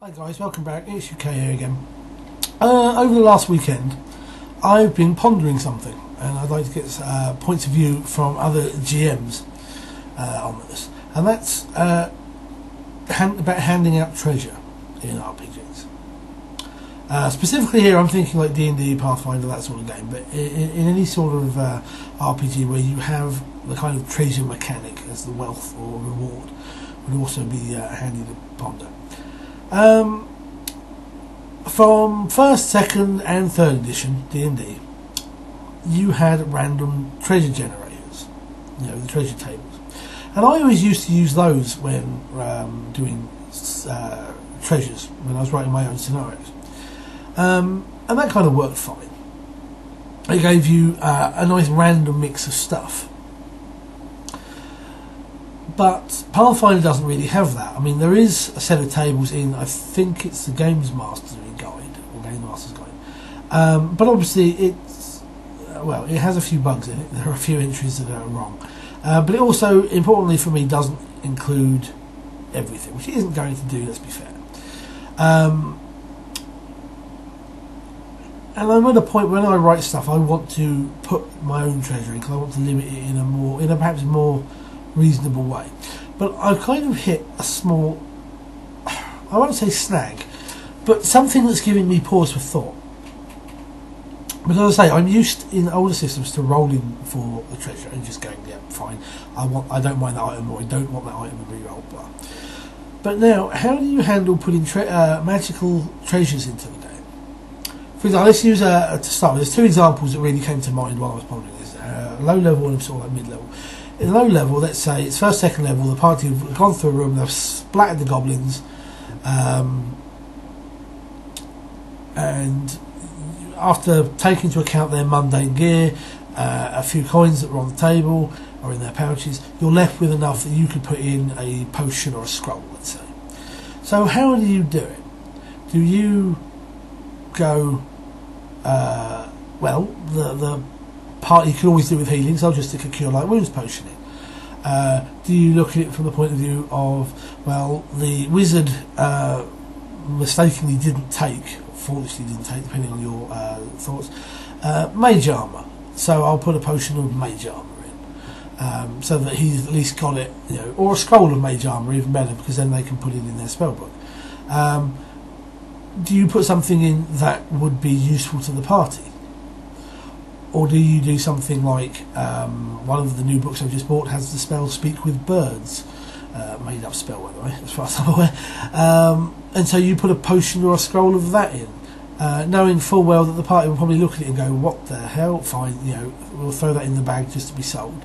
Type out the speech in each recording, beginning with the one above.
Hi guys, welcome back. It's UK here again. Over the last weekend, I've been pondering something, and I'd like to get points of view from other GMs on this, and that's about handing out treasure in RPGs. Specifically here, I'm thinking like D&D, Pathfinder, that sort of game, but in any sort of RPG where you have the kind of treasure mechanic as the wealth or reward, would also be handy to ponder. From 1st, 2nd and 3rd edition D&D, you had random treasure generators, the treasure tables, and I always used to use those when doing treasures, when I was writing my own scenarios, and that kind of worked fine. It gave you a nice random mix of stuff. But Pathfinder doesn't really have that. I mean, there is a set of tables in, I think it's the Games Master's Guide, or Games Master's Guide. But obviously it has a few bugs in it. There are a few entries that are wrong. But it also, importantly for me, doesn't include everything, which it isn't going to do, let's be fair. And I'm at a point when I write stuff, I want to put my own treasure in, because I want to limit it in a perhaps more reasonable way. But I've kind of hit a small, I won't say snag, but something that's giving me pause for thought. Because as I say, I'm used in older systems to rolling for the treasure and just going, yeah, fine, I don't mind that item, or I don't want that item to be rolled. But now, how do you handle putting magical treasures into the game? For example, let's use to start with. There's two examples that really came to mind while I was pondering this: low level and sort of like mid level. In low level, let's say it's 1st, 2nd level, the party have gone through a room, they've splattered the goblins, and after taking into account their mundane gear, a few coins that were on the table or in their pouches, you're left with enough that you could put in a potion or a scroll, let's say. So how do you do it? Do you go, the part you can always do with healing, so I'll just stick a Cure Light Wounds potion in. Do you look at it from the point of view of, well, the wizard mistakenly didn't take, or foolishly didn't take, depending on your thoughts, mage armour, so I'll put a potion of mage armour in, so that he's at least got it, or a scroll of mage armour, even better, because then they can put it in their spellbook. Do you put something in that would be useful to the party? Or do you do something like, one of the new books I've just bought has the spell Speak with Birds, made up spell by the way, as far as I'm aware, and so you put a potion or a scroll of that in, knowing full well that the party will probably look at it and go, what the hell, fine, we'll throw that in the bag just to be sold.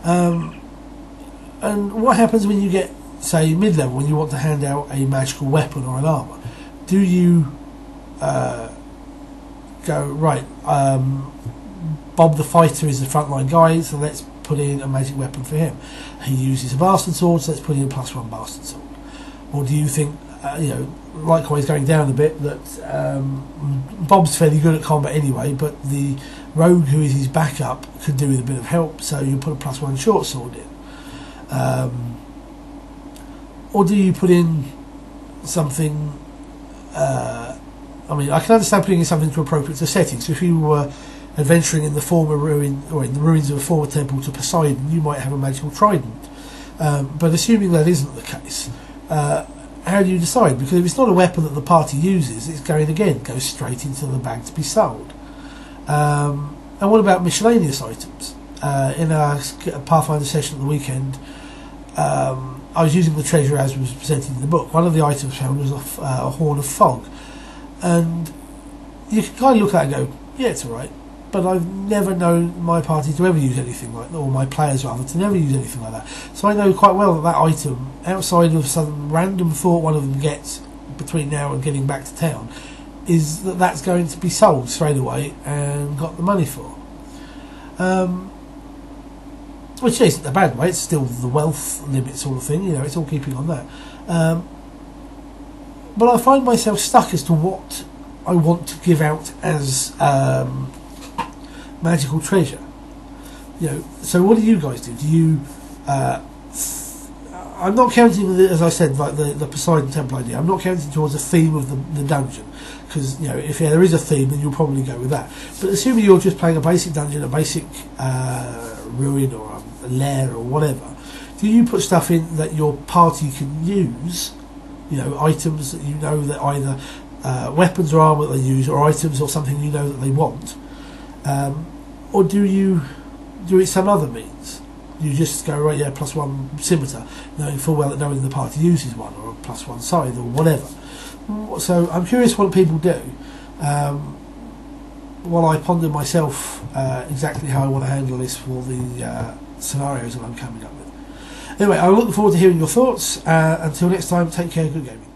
And what happens when you get, say, mid-level, when you want to hand out a magical weapon or an armour? Do you go, right, Bob the Fighter is the frontline guy, so let's put in a magic weapon for him. He uses a bastard sword, so let's put in a +1 bastard sword. Or do you think, likewise going down a bit, that Bob's fairly good at combat anyway, but the rogue who is his backup could do with a bit of help, so you put a +1 short sword in? Or do you put in something, I can understand putting in something to appropriate to setting. So if you were adventuring in the former ruin, or in the ruins of a former temple to Poseidon, you might have a magical trident. But assuming that isn't the case, how do you decide? Because if it's not a weapon that the party uses, it's going again, goes straight into the bag to be sold. And what about miscellaneous items? In our Pathfinder session at the weekend, I was using the treasure as was presented in the book. One of the items found was a horn of fog. And you can kind of look at it and go, yeah, it's alright, but I've never known my party to ever use anything like that, or my players rather, to never use anything like that. So I know quite well that item, outside of some random thought one of them gets between now and getting back to town, is that that's going to be sold straight away and got the money for. Which isn't a bad way, it's still the wealth limit sort of thing, it's all keeping on that. But I find myself stuck as to what I want to give out as magical treasure. So what do you guys do? Do you I'm not counting, as I said, like the Poseidon Temple idea. I'm not counting towards the theme of the dungeon, because if there is a theme, then you'll probably go with that. But assuming you're just playing a basic dungeon, a basic ruin or a lair or whatever, do you put stuff in that your party can use? Items that that either weapons or armour that they use, or items or something that they want, or do you do it some other means? You just go, right, yeah, +1 scimitar, knowing full well that no one in the party uses one, or a +1 scythe, or whatever. So I'm curious what people do, while I ponder myself exactly how I want to handle this for the scenarios that I'm coming up with. Anyway, I look forward to hearing your thoughts. Until next time, take care, good gaming.